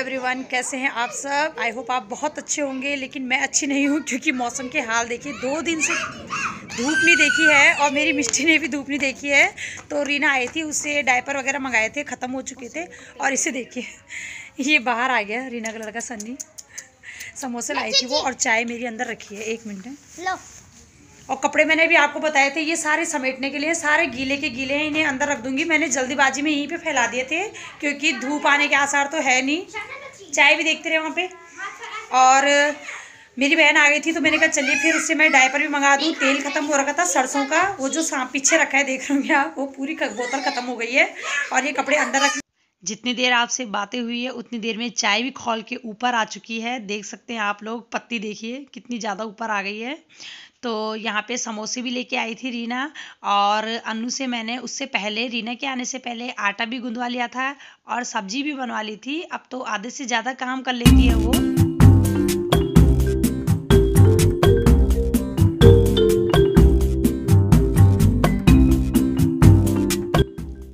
Everyone, कैसे हैं आप सब। आई होप आप बहुत अच्छे होंगे, लेकिन मैं अच्छी नहीं हूँ क्योंकि मौसम के हाल देखिए। 2 दिन से धूप नहीं देखी है और मेरी मिष्टी ने भी धूप नहीं देखी है। तो रीना आई थी, उससे डायपर वगैरह मंगाए थे, ख़त्म हो चुके थे। और इसे देखिए, ये बाहर आ गया रीना का लड़का सन्नी। समोसे लाई थी वो और चाय मेरी अंदर रखी है। 1 मिनट लो। और कपड़े मैंने भी आपको बताए थे, ये सारे समेटने के लिए, सारे गीले के गीले हैं, इन्हें अंदर रख दूंगी। मैंने जल्दीबाजी में यहीं पे फैला दिए थे क्योंकि धूप आने के आसार तो है नहीं। चाय भी देखते रहे वहाँ पे। और मेरी बहन आ गई थी तो मैंने कहा चलिए फिर उससे मैं डायपर भी मंगा दूँ। तेल खत्म हो रखा था सरसों का, वो जो पीछे रखा है देख रहे होंगे आप, वो पूरी बोतल खत्म हो गई है। और ये कपड़े अंदर रख। जितनी देर आपसे बातें हुई है उतनी देर में चाय भी खौल के ऊपर आ चुकी है। देख सकते हैं आप लोग, पत्ती देखिए कितनी ज़्यादा ऊपर आ गई है। तो यहाँ पे समोसे भी लेके आई थी रीना, और अन्नू से मैंने उससे पहले, रीना के आने से पहले आटा भी गूंदवा लिया था और सब्जी भी बनवा ली थी। अब तो आधे से ज़्यादा काम कर लेती है वो।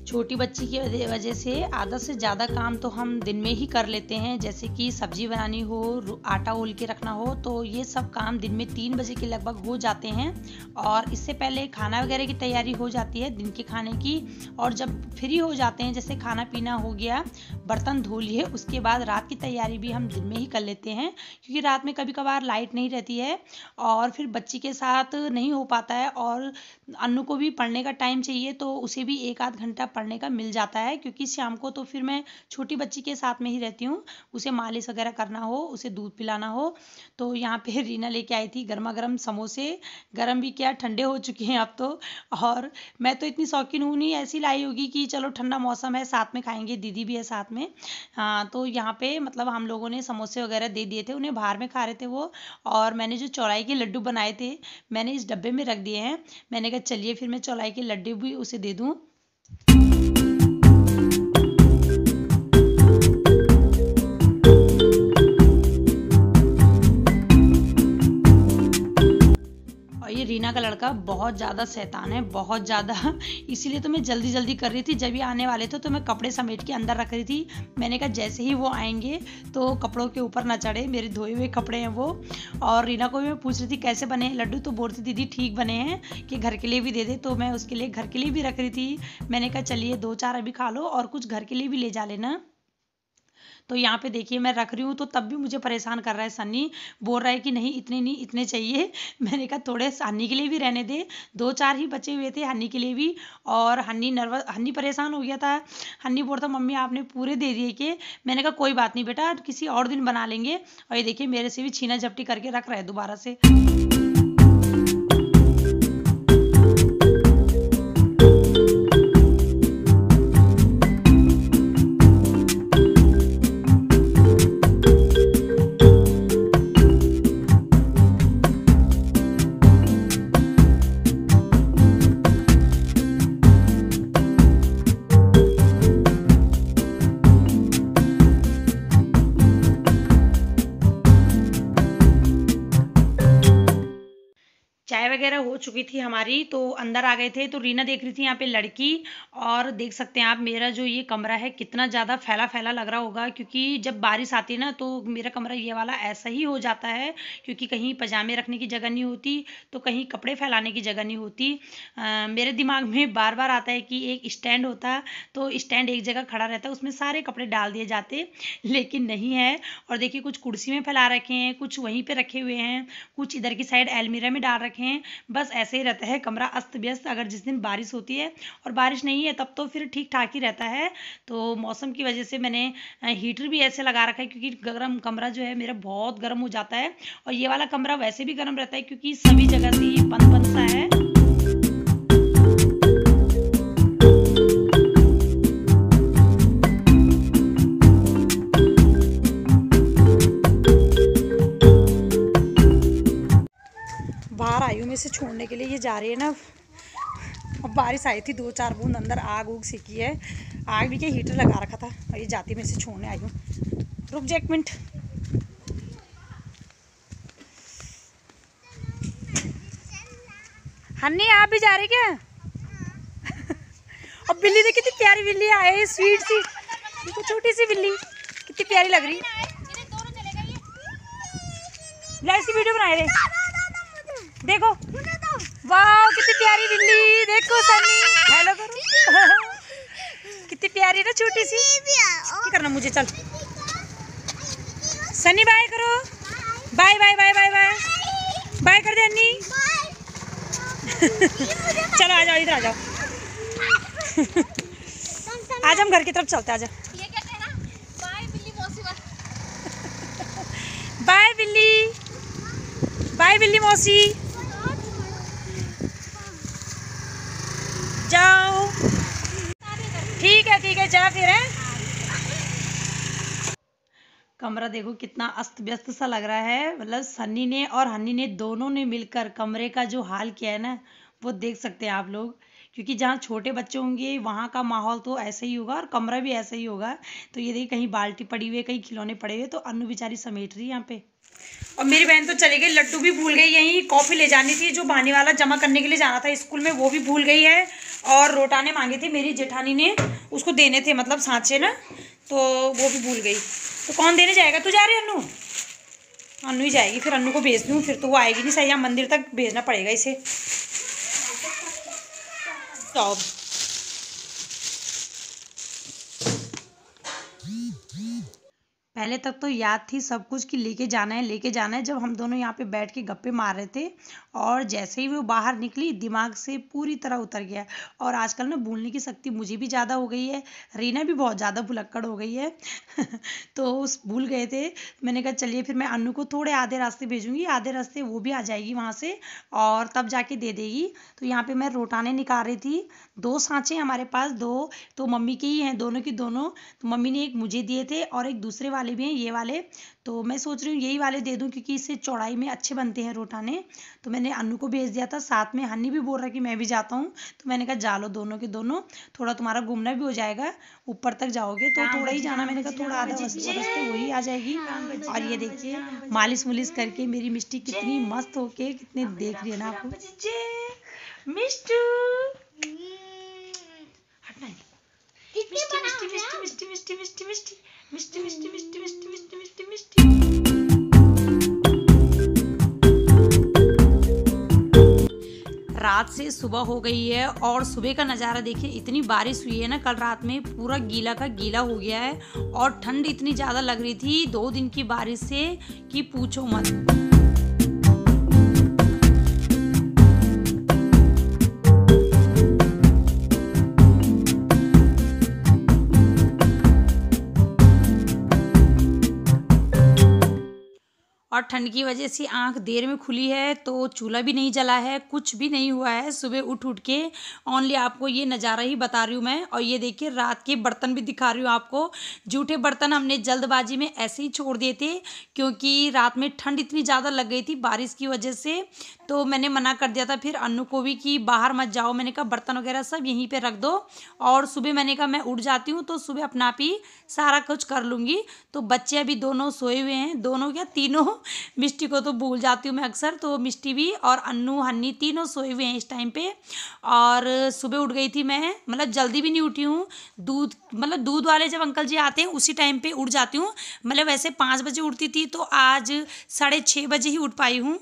छोटी बच्ची की वजह से आधा से ज़्यादा काम तो हम दिन में ही कर लेते हैं। जैसे कि सब्जी बनानी हो, आटा ओल के रखना हो, तो ये सब काम दिन में 3 बजे के लगभग हो जाते हैं। और इससे पहले खाना वगैरह की तैयारी हो जाती है दिन के खाने की। और जब फ्री हो जाते हैं, जैसे खाना पीना हो गया, बर्तन धो लिए, उसके बाद रात की तैयारी भी हम दिन में ही कर लेते हैं। क्योंकि रात में कभी कभार लाइट नहीं रहती है और फिर बच्ची के साथ नहीं हो पाता है। और अन्नू को भी पढ़ने का टाइम चाहिए, तो उसे भी 1 आध घंटा पढ़ने का मिल जाता है। क्योंकि शाम को तो फिर मैं छोटी बच्ची के साथ में ही रहती हूँ, उसे मालिश वगैरह करना हो, उसे दूध पिलाना हो। तो यहाँ पे रीना लेके आई थी गर्मा गर्म समोसे। गर्म भी क्या, ठंडे हो चुके हैं अब तो। और मैं तो इतनी शौकीन हूँ नहीं, ऐसी लाई होगी कि चलो ठंडा मौसम है साथ में खाएंगे, दीदी भी है साथ में। हाँ, तो यहाँ पे मतलब हम लोगों ने समोसे वगैरह दे दिए थे उन्हें, बाहर में खा रहे थे वो। और मैंने जो चौलाई के लड्डू बनाए थे, मैंने इस डब्बे में रख दिए हैं। मैंने कहा चलिए फिर मैं चौलाई के लड्डू भी उसे दे दूँ। ये रीना का लड़का बहुत ज़्यादा शैतान है, बहुत ज़्यादा। इसीलिए तो मैं जल्दी जल्दी कर रही थी। जब ये आने वाले थे तो मैं कपड़े समेट के अंदर रख रही थी। मैंने कहा जैसे ही वो आएंगे तो कपड़ों के ऊपर ना चढ़े, मेरे धोए हुए कपड़े हैं वो। और रीना को भी मैं पूछ रही थी कैसे बने लड्डू, तो बोलती दीदी ठीक बने हैं कि घर के लिए भी दे दे। तो मैं उसके लिए घर के लिए भी रख रही थी। मैंने कहा चलिए 2-4 अभी खा लो और कुछ घर के लिए भी ले जा लेना। तो यहाँ पे देखिए मैं रख रही हूँ, तो तब भी मुझे परेशान कर रहा है सन्नी। बोल रहा है कि नहीं इतने नहीं, इतने चाहिए। मैंने कहा थोड़े हन्नी के लिए भी रहने दे, 2-4 ही बचे हुए थे हन्नी के लिए भी। और हन्नी परेशान हो गया था। हन्नी बोलता मम्मी आपने पूरे दे दिए कि। मैंने कहा कोई बात नहीं बेटा, किसी और दिन बना लेंगे। और ये देखिए मेरे से भी छीना झपटी करके रख रहा है दोबारा से। चाय वगैरह हो चुकी थी हमारी, तो अंदर आ गए थे। तो रीना देख रही थी यहाँ पे लड़की। और देख सकते हैं आप मेरा जो ये कमरा है कितना ज़्यादा फैला फैला लग रहा होगा, क्योंकि जब बारिश आती है ना तो मेरा कमरा ये वाला ऐसा ही हो जाता है। क्योंकि कहीं पजामे रखने की जगह नहीं होती, तो कहीं कपड़े फैलाने की जगह नहीं होती। मेरे दिमाग में बार बार आता है कि एक स्टैंड होता, तो स्टैंड एक जगह खड़ा रहता है, उसमें सारे कपड़े डाल दिए जाते, लेकिन नहीं है। और देखिए कुछ कुर्सी में फैला रखे हैं, कुछ वहीं पे रखे हुए हैं, कुछ इधर की साइड अलमीरा में डाल रखे हैं। बस ऐसे ही रहता है कमरा अस्त व्यस्त। अगर जिस दिन बारिश होती है और बारिश नहीं है तब तो फिर ठीक ठाक ही रहता है। तो मौसम की वजह से मैंने हीटर भी ऐसे लगा रखा है, क्योंकि गर्म कमरा जो है मेरा बहुत गर्म हो जाता है। और ये वाला कमरा वैसे भी गर्म रहता है क्योंकि सभी जगह से ये बंद बंद सा है। बाहर आई हूँ मैं इसे छोड़ने के लिए, ये जा रही है ना। अब बारिश आई थी, 2-4 बूंद अंदर आग उग सीखी है। आग भी क्या, हीटर लगा रखा था। और ये जाती मैं इसे छोड़ने आई हूँ। रुक जा 1 मिनट। हन्नी आप भी जा रही क्या? और बिल्ली देखी थी, प्यारी बिल्ली आई, स्वीट सी, छोटी सी बिल्ली। कितनी प्यारी लग रही। ले इसकी वीडियो बनाए रे। देखो वाह कितनी प्यारी बिल्ली। देखो सनी हेलो करो। कितनी प्यारी ना छोटी सी। करना मुझे चल सनी बाय करो। Bye bye bye bye bye bye कर दे अन्नी। चलो आ जाओ इधर आ जाओ। आज हम घर की तरफ चलते। आजा बाय बिल्ली। बाय बिल्ली मौसी जाओ। ठीक है जा फिर है। कमरा देखो कितना अस्त व्यस्त सा लग रहा है। मतलब सन्नी ने और हन्नी ने दोनों ने मिलकर कमरे का जो हाल किया है ना वो देख सकते हैं आप लोग। क्योंकि जहाँ छोटे बच्चे होंगे वहाँ का माहौल तो ऐसा ही होगा और कमरा भी ऐसा ही होगा। तो ये देखिए कहीं बाल्टी पड़ी हुई है, कहीं खिलौने पड़े हुए। तो अन्नू बेचारी समेट रही है यहाँ पे। और मेरी बहन तो चली गई। लड्डू भी भूल गई। यहीं कॉफ़ी ले जानी थी जो बहाने वाला जमा करने के लिए जाना था स्कूल में, वो भी भूल गई है। और रोटाने मांगे थे मेरी जेठानी ने, उसको देने थे मतलब सांचे ना, तो वो भी भूल गई। तो कौन देने जाएगा? तू जा रही अन्नू? अन्नू ही जाएगी। फिर अन्नू को भेज दूँ, फिर तो वो आएगी नहीं सही। यहाँ मंदिर तक भेजना पड़ेगा इसे। तो पहले तक तो याद थी सब कुछ कि लेके जाना है। जब हम दोनों यहाँ पे बैठ के गप्पे मार रहे थे और जैसे ही वो बाहर निकली दिमाग से पूरी तरह उतर गया। और आजकल ना भूलने की शक्ति मुझे भी ज़्यादा हो गई है, रीना भी बहुत ज़्यादा भुलक्कड़ हो गई है। तो उस भूल गए थे। मैंने कहा चलिए फिर मैं अन्नू को थोड़े आधे रास्ते भेजूँगी, आधे रास्ते वो भी आ जाएगी वहाँ से और तब जाके दे देगी। तो यहाँ पर मैं रोटाने निकाल रही थी। 2 सांचे हमारे पास, 2 तो मम्मी के ही हैं, दोनों की दोनों। तो मम्मी ने एक मुझे दिए थे और एक दूसरे वाले भी हैं, ये वाले। तो मैं सोच रही हूँ यही वाले दे दूँ क्योंकि इससे चौड़ाई में अच्छे बनते हैं रोटाने। तो मैंने अन्नू को भेज दिया था। साथ में हन्नी भी बोल रहा कि मैं भी जाता हूँ। तो मैंने कहा जा लो दोनों के दोनों, थोड़ा तुम्हारा घूमना भी हो जाएगा। ऊपर तक जाओगे तो थोड़ा ही जाना, मैंने कहा थोड़ा आधा रास्ते वही आ जाएगी। और ये देखिए मालिश मुलिश करके मेरी मिष्टी कितनी मस्त होके कितनी देख रही है ना आपको। मिष्टू हटना नहीं। मिष्टी मिष्टी मिष्टी मिष्टी मिष्टी मिष्टी मिष्टी मिष्टी मिष्टी मिष्टी मिष्टी मिष्टी मिष्टी मिष्टी। रात से सुबह हो गई है और सुबह का नज़ारा देखिए। इतनी बारिश हुई है ना कल रात में, पूरा गीला का गीला हो गया है। और ठंड इतनी ज़्यादा लग रही थी 2 दिन की बारिश से कि पूछो मत। और ठंड की वजह से आंख देर में खुली है तो चूल्हा भी नहीं जला है, कुछ भी नहीं हुआ है। सुबह उठ के ओनली आपको ये नज़ारा ही बता रही हूँ मैं। और ये देखिए रात के बर्तन भी दिखा रही हूँ आपको। जूठे बर्तन हमने जल्दबाजी में ऐसे ही छोड़ दिए थे क्योंकि रात में ठंड इतनी ज़्यादा लग गई थी बारिश की वजह से। तो मैंने मना कर दिया था फिर अन्नू को भी कि बाहर मत जाओ। मैंने कहा बर्तन वगैरह सब यहीं पे रख दो। और सुबह मैंने कहा मैं उठ जाती हूँ तो सुबह अपना आप ही सारा कुछ कर लूँगी। तो बच्चे अभी दोनों सोए हुए हैं, दोनों क्या तीनों। मिष्टी को तो भूल जाती हूँ मैं अक्सर। तो मिष्टी भी और अन्नू हन्नी तीनों सोए हुए हैं इस टाइम पे। और सुबह उठ गई थी मैं, मतलब जल्दी भी नहीं उठी हूँ। दूध वाले जब अंकल जी आते हैं उसी टाइम पे उठ जाती हूँ। मतलब वैसे 5 बजे उठती थी तो आज 6:30 बजे ही उठ पाई हूँ।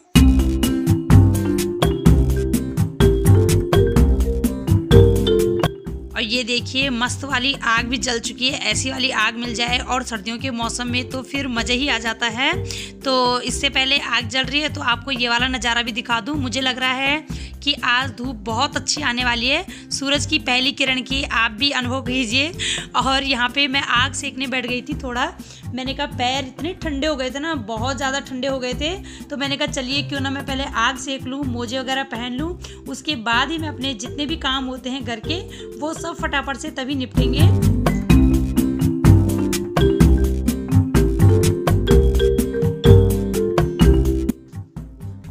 और ये देखिए मस्त वाली आग भी जल चुकी है। ऐसी वाली आग मिल जाए और सर्दियों के मौसम में तो फिर मज़ा ही आ जाता है। तो इससे पहले आग जल रही है तो आपको ये वाला नज़ारा भी दिखा दूँ। मुझे लग रहा है कि आज धूप बहुत अच्छी आने वाली है। सूरज की पहली किरण की आप भी अनुभव कीजिए। और यहाँ पे मैं आग सेकने बैठ गई थी थोड़ा। मैंने कहा पैर इतने ठंडे हो गए थे ना, बहुत ज़्यादा ठंडे हो गए थे। तो मैंने कहा चलिए क्यों ना मैं पहले आग सेक लूँ, मोजे वगैरह पहन लूँ, उसके बाद ही मैं अपने जितने भी काम होते हैं घर के वो सब फटाफट से तभी निपटेंगे।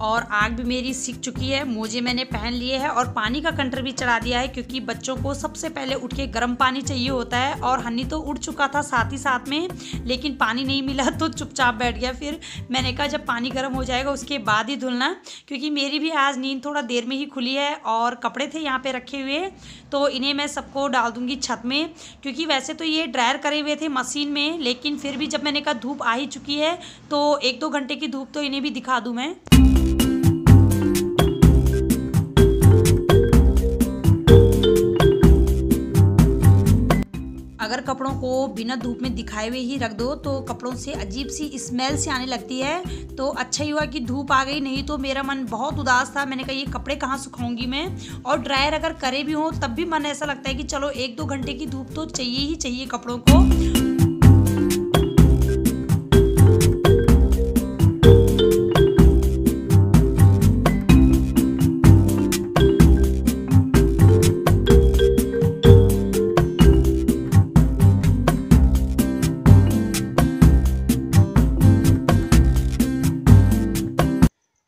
और आग भी मेरी सीख चुकी है, मोजे मैंने पहन लिए हैं और पानी का कंटर भी चढ़ा दिया है, क्योंकि बच्चों को सबसे पहले उठ के गर्म पानी चाहिए होता है। और हन्नी तो उठ चुका था साथ ही साथ में, लेकिन पानी नहीं मिला तो चुपचाप बैठ गया। फिर मैंने कहा जब पानी गर्म हो जाएगा उसके बाद ही धुलना, क्योंकि मेरी भी आज नींद थोड़ा देर में ही खुली है और कपड़े थे यहाँ पे रखे हुए, तो इन्हें मैं सबको डाल दूँगी छत में। क्योंकि वैसे तो ये ड्रायर करे हुए थे मशीन में, लेकिन फिर भी जब मैंने कहा धूप आ ही चुकी है तो 1-2 घंटे की धूप तो इन्हें भी दिखा दूँ मैं। अगर कपड़ों को बिना धूप में दिखाए हुए ही रख दो तो कपड़ों से अजीब सी स्मेल सी आने लगती है। तो अच्छा ही हुआ कि धूप आ गई, नहीं तो मेरा मन बहुत उदास था। मैंने कहा ये कपड़े कहाँ सुखाऊंगी मैं, और ड्रायर अगर करे भी हो तब भी मन ऐसा लगता है कि चलो 1-2 घंटे की धूप तो चाहिए ही चाहिए कपड़ों को।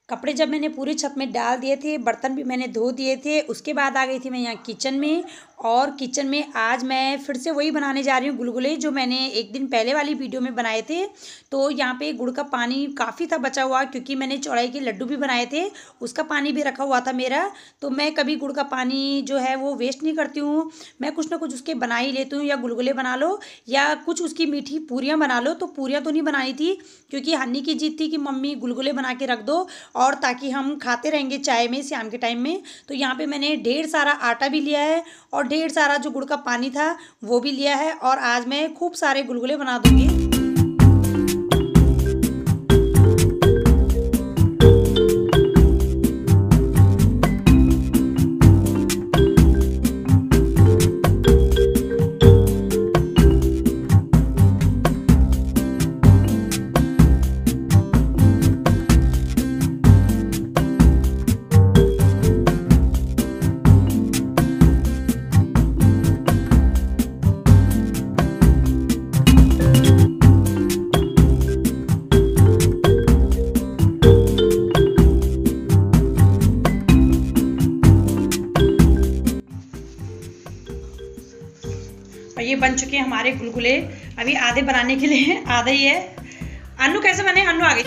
कपड़े जब मैंने पूरी छत में डाल दिए थे, बर्तन भी मैंने धो दिए थे, उसके बाद आ गई थी मैं यहाँ किचन में। और किचन में आज मैं फिर से वही बनाने जा रही हूँ गुलगुले, जो मैंने एक दिन पहले वाली वीडियो में बनाए थे। तो यहाँ पे गुड़ का पानी काफ़ी था बचा हुआ, क्योंकि मैंने चौड़ाई के लड्डू भी बनाए थे, उसका पानी भी रखा हुआ था मेरा। तो मैं कभी गुड़ का पानी जो है वो वेस्ट नहीं करती हूँ, मैं कुछ ना कुछ उसके बना ही लेती हूँ। या गुलगुले बना लो या कुछ उसकी मीठी पूरियाँ बना लो। तो पूरियाँ तो नहीं बनाई थी, क्योंकि हन्नी की जिद थी कि मम्मी गुलगुले बना के रख दो, और ताकि हम खाते रहेंगे चाय में शाम के टाइम में। तो यहाँ पे मैंने ढेर सारा आटा भी लिया है और ढेर सारा जो गुड़ का पानी था वो भी लिया है, और आज मैं खूब सारे गुलगुले बना दूंगी। और ये बन चुके हैं हमारे गुलगुले। अभी आधे बनाने के लिए आधा ही है। अन्नू कैसे बने? अन्नू आ गई।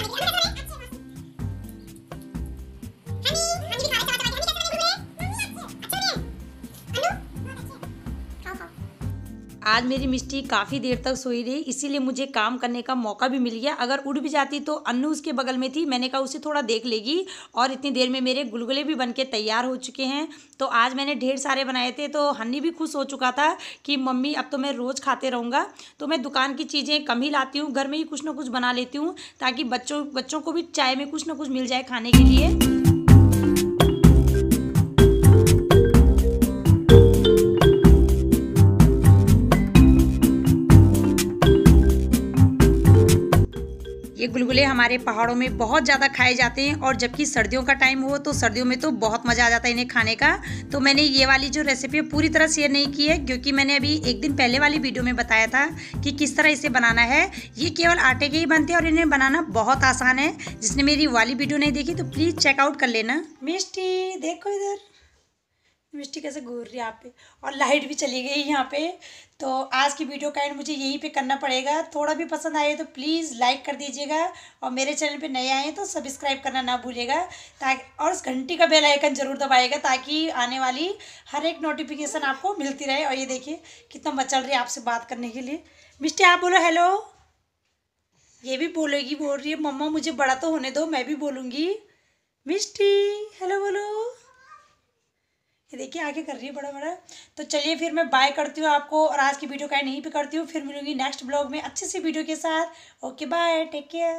आज मेरी मिष्टी काफ़ी देर तक सोई रही, इसीलिए मुझे काम करने का मौका भी मिल गया। अगर उठ भी जाती तो अन्नू उसके बगल में थी, मैंने कहा उसे थोड़ा देख लेगी। और इतनी देर में मेरे गुलगुले भी बनके तैयार हो चुके हैं। तो आज मैंने ढेर सारे बनाए थे, तो हन्नी भी खुश हो चुका था कि मम्मी अब तो मैं रोज़ खाते रहूँगा। तो मैं दुकान की चीज़ें कम ही लाती हूँ, घर में ही कुछ ना कुछ बना लेती हूँ, ताकि बच्चों को भी चाय में कुछ ना कुछ मिल जाए खाने के लिए। ये गुलगुले हमारे पहाड़ों में बहुत ज़्यादा खाए जाते हैं, और जबकि सर्दियों का टाइम हो तो सर्दियों में तो बहुत मज़ा आ जाता है इन्हें खाने का। तो मैंने ये वाली जो रेसिपी है पूरी तरह शेयर नहीं की है, क्योंकि मैंने अभी एक दिन पहले वाली वीडियो में बताया था कि किस तरह इसे बनाना है। ये केवल आटे के ही बनते हैं और इन्हें बनाना बहुत आसान है। जिसने मेरी वाली वीडियो नहीं देखी तो प्लीज़ चेकआउट कर लेना। मिष्टी देखो इधर, मिष्टी कैसे घूर रही है यहाँ पे, और लाइट भी चली गई यहाँ पे। तो आज की वीडियो का एंड मुझे यहीं पे करना पड़ेगा। थोड़ा भी पसंद आए तो प्लीज़ लाइक कर दीजिएगा, और मेरे चैनल पे नए आए तो सब्सक्राइब करना ना भूलिएगा, ताकि और उस घंटी का बेल आइकन ज़रूर दबाइएगा, ताकि आने वाली हर एक नोटिफिकेशन आपको मिलती रहे। और ये देखिए कितना मचल रही है आपसे बात करने के लिए। मिष्टी आप बोलो हेलो। ये भी बोलेगी, बोल रही है मम्मा मुझे बड़ा तो होने दो, मैं भी बोलूँगी। मिष्टी हेलो बोलो। ये देखिए आगे कर रही है बड़ा बड़ा। तो चलिए फिर मैं बाय करती हूँ आपको, और आज की वीडियो का यहीं पे करती हूँ। फिर मिलूंगी नेक्स्ट ब्लॉग में अच्छी सी वीडियो के साथ। Okay bye, take care.